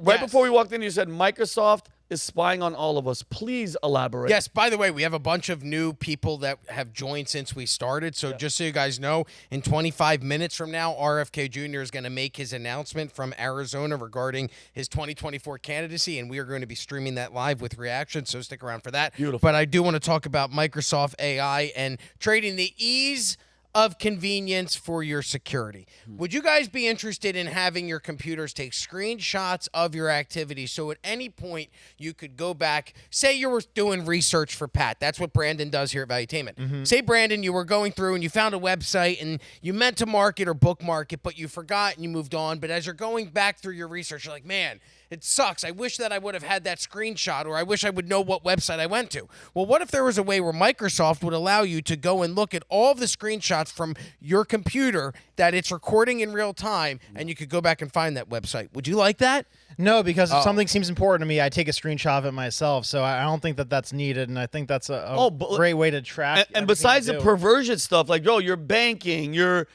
right before we walked in, you said Microsoft is spying on all of us. Please elaborate. Yes, by the way, we have a bunch of new people that have joined since we started. So just so you guys know, in 25 minutes from now, RFK Jr. is going to make his announcement from Arizona regarding his 2024 candidacy, and we are going to be streaming that live with reactions, so stick around for that. Beautiful. But I do want to talk about Microsoft AI and trading the ease of convenience for your security. Would you guys be interested in having your computers take screenshots of your activity so at any point you could go back, say you were doing research for Pat. That's what Brandon does here at Valuetainment. Say, Brandon, you were going through and you found a website and you meant to mark it or bookmark it, but you forgot and you moved on. But as you're going back through your research, you're like, man, it sucks. I wish that I would have had that screenshot, or I wish I would know what website I went to. Well, what if there was a way where Microsoft would allow you to go and look at all of the screenshots from your computer that it's recording in real time, and you could go back and find that website? Would you like that? No, because if something seems important to me, I take a screenshot of it myself. So I don't think that that's needed, and I think that's a great way to track. And besides the perversion stuff, like, yo, your banking, your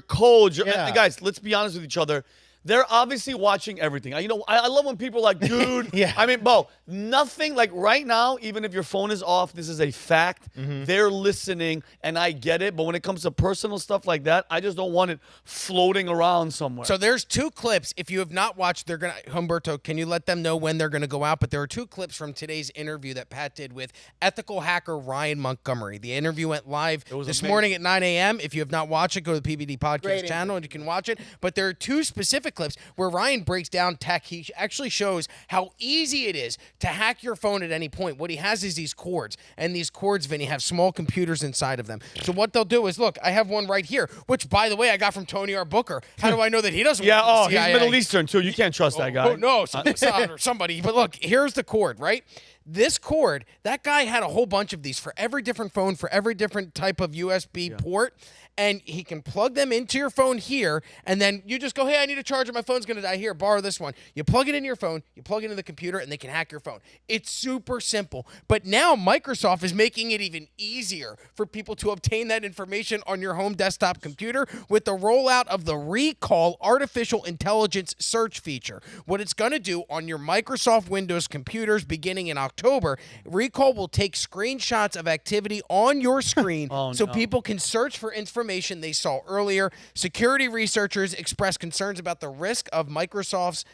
codes, guys, let's be honest with each other. They're obviously watching everything. I love when people are like, dude. I mean, bro, nothing like right now, even if your phone is off, this is a fact. They're listening, and I get it. But when it comes to personal stuff like that, I just don't want it floating around somewhere. So there's two clips. If you have not watched, they're going to, Humberto, can you let them know when they're going to go out? But there are two clips from today's interview that Pat did with ethical hacker Ryan Montgomery. The interview went live this morning at 9 a.m. If you have not watched it, go to the PBD Podcast channel, and you can watch it. But there are two specific clips where Ryan breaks down tech. He actually shows how easy it is to hack your phone at any point. What he has is these cords, and these cords, Vinny, have small computers inside of them. So what they'll do is, look, I have one right here, which, by the way, I got from Tony R. Booker. How do I know that he doesn't work for the CIA? He's Middle Eastern, too. You can't trust that guy. Oh, no, or somebody. But look, here's the cord, right? This cord, that guy had a whole bunch of these for every different phone, for every different type of USB port, and he can plug them into your phone here, and then you just go, hey, I need a charger. My phone's going to die. Here, borrow this one. You plug it in your phone, you plug it into the computer, and they can hack your phone. It's super simple. But now Microsoft is making it even easier for people to obtain that information on your home desktop computer with the rollout of the Recall artificial intelligence search feature. What it's going to do on your Microsoft Windows computers beginning in October, Recall will take screenshots of activity on your screen people can search for information they saw earlier. Security researchers expressed concerns about the risk of Microsoft's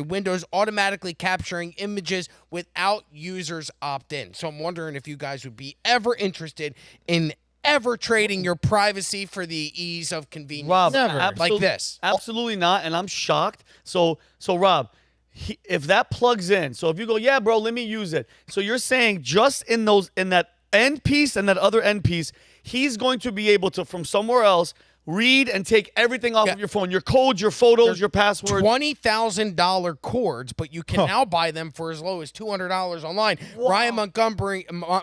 Windows automatically capturing images without users opt-in. So I'm wondering if you guys would be ever interested in ever trading your privacy for the ease of convenience. Rob, like this. Absolutely not, and I'm shocked. So Rob, if that plugs in, so if you go, yeah, bro, let me use it. So you're saying just in that end piece and that other end piece, he's going to be able to, from somewhere else, read and take everything off of your phone, your codes, your photos, your passwords. $20,000 cords, but you can now buy them for as low as $200 online. Wow. Ryan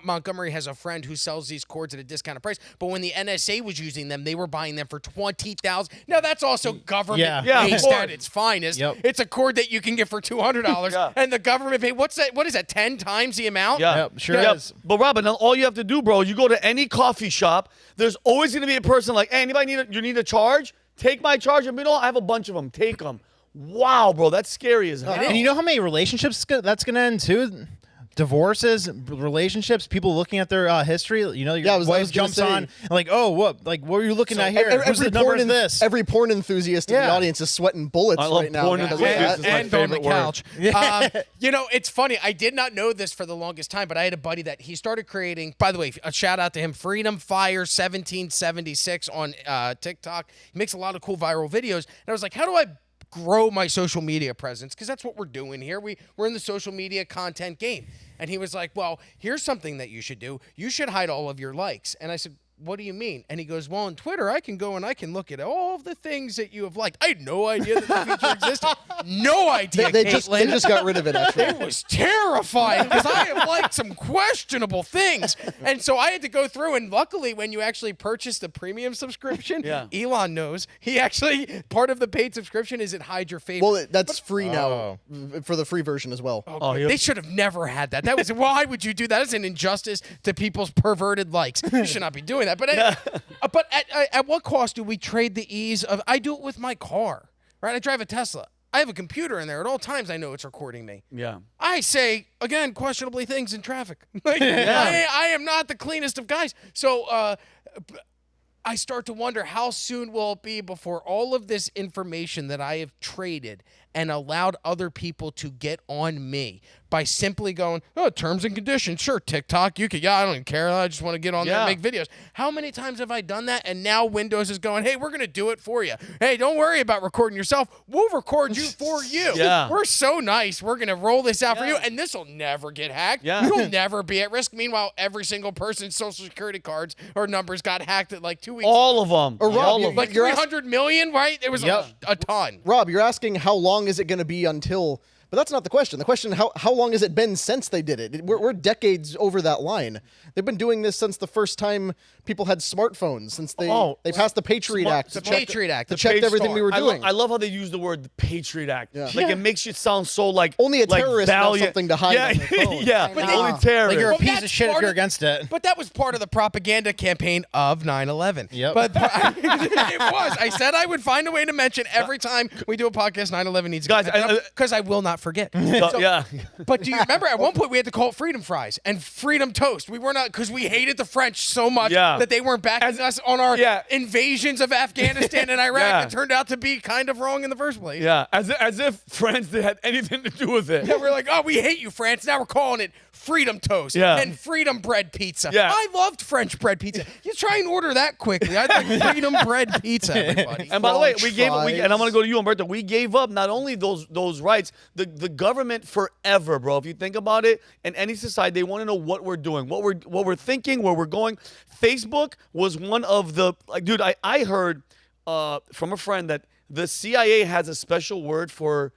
Montgomery has a friend who sells these cords at a discounted price, but when the NSA was using them, they were buying them for $20,000. Now, that's also government based at its finest. It's a cord that you can get for $200, and the government paid, what is that, 10 times the amount? Sure is. But Robin, all you have to do, bro, you go to any coffee shop, there's always going to be a person like, hey, anybody need a charge? Take my charge. And I have a bunch of them. Take them. Wow, bro, that's scary as hell. And you know how many relationships that's going to end, too? Divorces, relationships, people looking at their history. You know, your wife jumps on, like, oh, what were you looking at here? Who's the number of this? Every porn enthusiast in the audience is sweating bullets right now. And on the couch. It's funny. I did not know this for the longest time, but I had a buddy that he started creating. By the way, a shout out to him, Freedom Fire 1776 on TikTok. He makes a lot of cool viral videos. And I was like, how do I grow my social media presence? Because that's what we're doing here. We're in the social media content game. And he was like, well, here's something that you should do. You should hide all of your likes. And I said, what do you mean? And he goes, well, on Twitter, I can go and I can look at all of the things that you have liked. I had no idea that the feature existed. No idea, they just got rid of it, actually. It was terrifying because I have liked some questionable things. And so I had to go through, and luckily when you actually purchase the premium subscription, Elon knows. He actually, part of the paid subscription is it hides your favorite. Well, that's free now for the free version as well. They should have never had that. That was, why would you do that? That's an injustice to people's perverted likes. You should not be doing that. But at what cost do we trade the ease of? I do it with my car, right? I drive a Tesla. I have a computer in there at all times. I know it's recording me. Yeah. I say, again, questionably things in traffic. I am not the cleanest of guys. So I start to wonder, how soon will it be before all of this information that I have traded and allowed other people to get on me by simply going, oh, terms and conditions, sure, TikTok, you could, I don't even care, I just want to get on there and make videos. How many times have I done that? And now Windows is going, hey, we're going to do it for you. Hey, don't worry about recording yourself. We'll record you for you. We're so nice. We're going to roll this out for you, and this will never get hacked. You'll never be at risk. Meanwhile, every single person's social security cards or numbers got hacked at like 2 weeks all ago. Of them. Or Rob, all of them. Like 300 million, right? It was a ton. Rob, you're asking how long is it going to be until... But that's not the question. The question, how long has it been since they did it? We're decades over that line. They've been doing this since the first time people had smartphones, since they passed the Patriot Act. The Patriot Act. To check everything we were doing. I love how they use the word the Patriot Act. Like it makes you sound so like only a terrorist valiant. has something to hide on their phone. But only terrorists. Like you're a piece of shit if you're against it. But that was part of the propaganda campaign of 9/11. Yep. But it was. I said I would find a way to mention every time we do a podcast 9/11 needs to be because I will not forget. But do you remember at one point we had to call it Freedom Fries and Freedom Toast? We were not, because we hated the French so much that they weren't backing us on our invasions of Afghanistan and Iraq. It turned out to be kind of wrong in the first place. Yeah, as if France had anything to do with it. Yeah, we're like, oh, we hate you, France. Now we're calling it Freedom Toast and Freedom Bread Pizza. Yeah. I loved French bread pizza. You try and order that quickly. I'd like Freedom Bread Pizza, everybody. And by the way, and I'm going to go to you, Umberto. We gave up not only those rights, the government forever, bro. If you think about it, in any society, they want to know what we're doing, what we're thinking, where we're going. Facebook was one of the, like, dude, I heard from a friend that the CIA has a special word for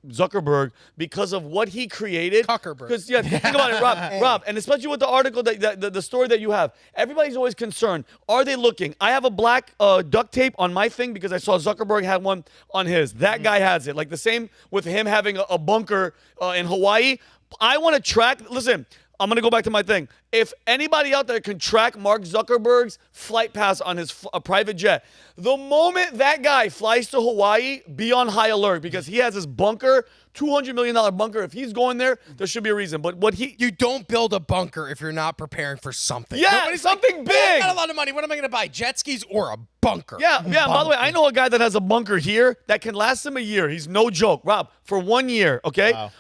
Zuckerberg because of what he created. Zuckerberg. Because think about it, Rob, and especially with the article the story that you have, everybody's always concerned. Are they looking? I have a black duct tape on my thing because I saw Zuckerberg had one on his. That guy has it. Like the same with him having a bunker in Hawaii. I want to track. Listen, I'm going to go back to my thing. If anybody out there can track Mark Zuckerberg's flight pass on his private jet, the moment that guy flies to Hawaii, be on high alert because he has his bunker, $200 million bunker. If he's going there, there should be a reason. But you don't build a bunker if you're not preparing for something. Yeah, nobody's something big. I got a lot of money. What am I going to buy? Jet skis or a bunker? Yeah. By the way, I know a guy that has a bunker here that can last him a year. He's no joke, Rob, for 1 year. Okay. Wow.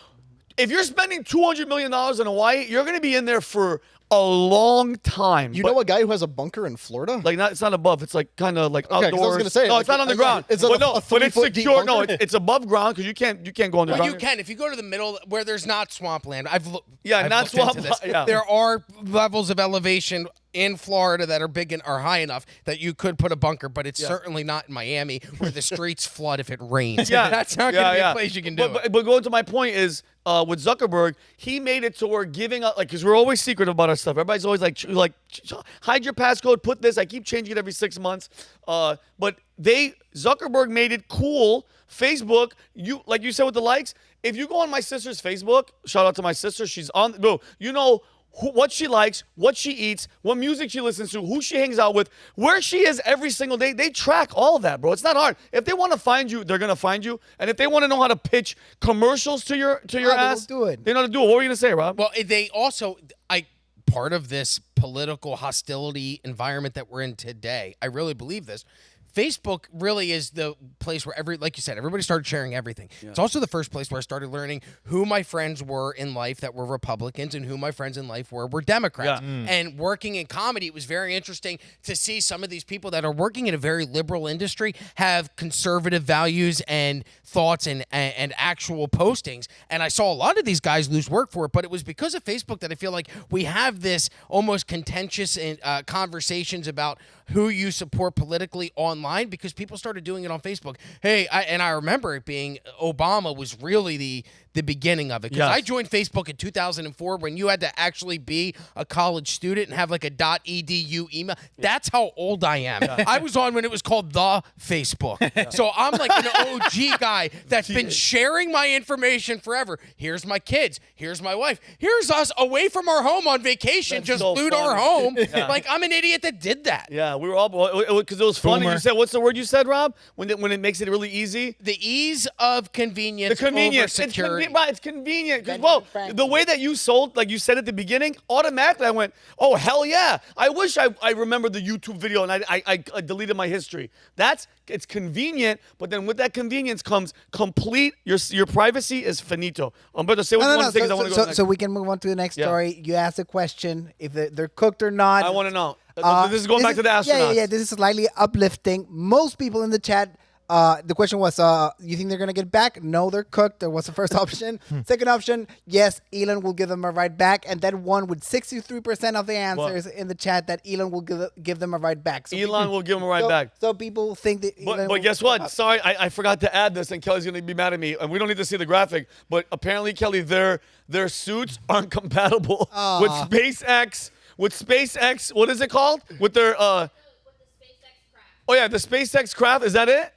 If you're spending $200 million in Hawaii, you're going to be in there for a long time. You know a guy who has a bunker in Florida? Like, it's not above. It's like kind of like outdoors. I was going to say. No, it's not on the ground. But it's secure. No, it's above ground because you can't go underground. Well, you can if you go to the middle where there's not swampland. Not swampland. Yeah. There are levels of elevation in Florida that are high enough that you could put a bunker, but it's certainly not in Miami where the streets flood if it rains. That's not going to be a place you can do it. But going to my point is, with Zuckerberg, he made it to where giving up, like, because we're always secretive about our stuff. Everybody's always like, hide your passcode, put this. I keep changing it every 6 months. But Zuckerberg made it cool. Facebook, like you said with the likes, if you go on my sister's Facebook, shout out to my sister, she's on, bro, you know what she likes, what she eats, what music she listens to, who she hangs out with, where she is every single day. They track all of that, bro. It's not hard. If they want to find you, they're going to find you. And if they want to know how to pitch commercials to your ass, they know how to do it. They know how to do it. What were you going to say, Rob? Well, they also, part of this political hostility environment that we're in today, I really believe this. Facebook really is the place where like you said, everybody started sharing everything. Yeah. It's also the first place where I started learning who my friends were in life that were Republicans and who my friends in life were Democrats. Yeah. And working in comedy, it was very interesting to see some of these people that are working in a very liberal industry have conservative values and thoughts and actual postings. And I saw a lot of these guys lose work for it, but it was because of Facebook that I feel like we have this almost contentious conversations about who you support politically online because people started doing it on Facebook. Hey, I remember it being Obama was really the beginning of it. Because I joined Facebook in 2004 when you had to actually be a college student and have like a .edu email. That's how old I am. I was on when it was called the Facebook. So I'm like an OG guy that's been sharing my information forever. Here's my kids. Here's my wife. Here's us away from our home on vacation. That's just so flew to our home. Like I'm an idiot that did that. Yeah, we were all, because it was funny. You said said, what's the word you said, Rob? When it makes it really easy? The ease of convenience. The convenience. Over security. It's convenient. Because, the way that you sold, like you said at the beginning, automatically I went, oh, hell yeah. I wish I remembered the YouTube video and I deleted my history. It's convenient, but then with that convenience comes complete, your privacy is finito. I'm about to say what you want to say because I want to go next. So we can move on to the next story. You asked a question, if they're cooked or not. I want to know. This is going back to the astronauts. Yeah, this is slightly uplifting. Most people in the chat, the question was, you think they're going to get back? No, they're cooked. That was the first option. Second option, yes, Elon will give them a ride back. And then one with 63% of the answers in the chat that Elon will give them a ride back. So Elon will give them a ride back. So people think that Elon But guess what? Sorry, I forgot to add this, and Kelly's going to be mad at me. And we don't need to see the graphic. But apparently, Kelly, their suits aren't compatible with SpaceX. With SpaceX, what is it called? With their with the SpaceX craft. Oh yeah, the SpaceX craft. Is that it?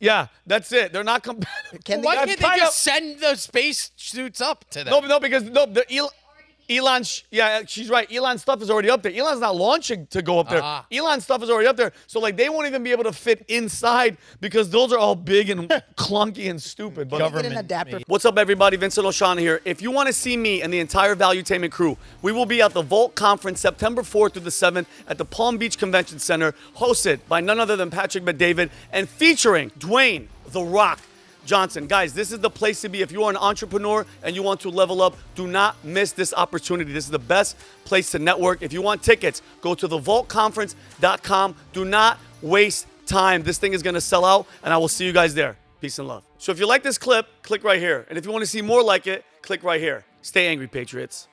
Yeah, that's it. They're not compatible. Why can't they just send the space suits up to them? No, because Elon, she's right. Elon's stuff is already up there. Elon's not launching to go up there. Elon's stuff is already up there. So, like, they won't even be able to fit inside because those are all big and clunky and stupid. But government adapter. What's up, everybody? Vincent O'Shaughnessy here. If you want to see me and the entire Valuetainment crew, we will be at the Volt Conference September 4th through the 7th at the Palm Beach Convention Center, hosted by none other than Patrick Bet-David and featuring Dwayne The Rock Johnson. Guys, this is the place to be. If you are an entrepreneur and you want to level up, do not miss this opportunity. This is the best place to network. If you want tickets, go to thevaultconference.com. Do not waste time. This thing is going to sell out, and I will see you guys there. Peace and love. So if you like this clip, click right here. And if you want to see more like it, click right here. Stay angry, Patriots.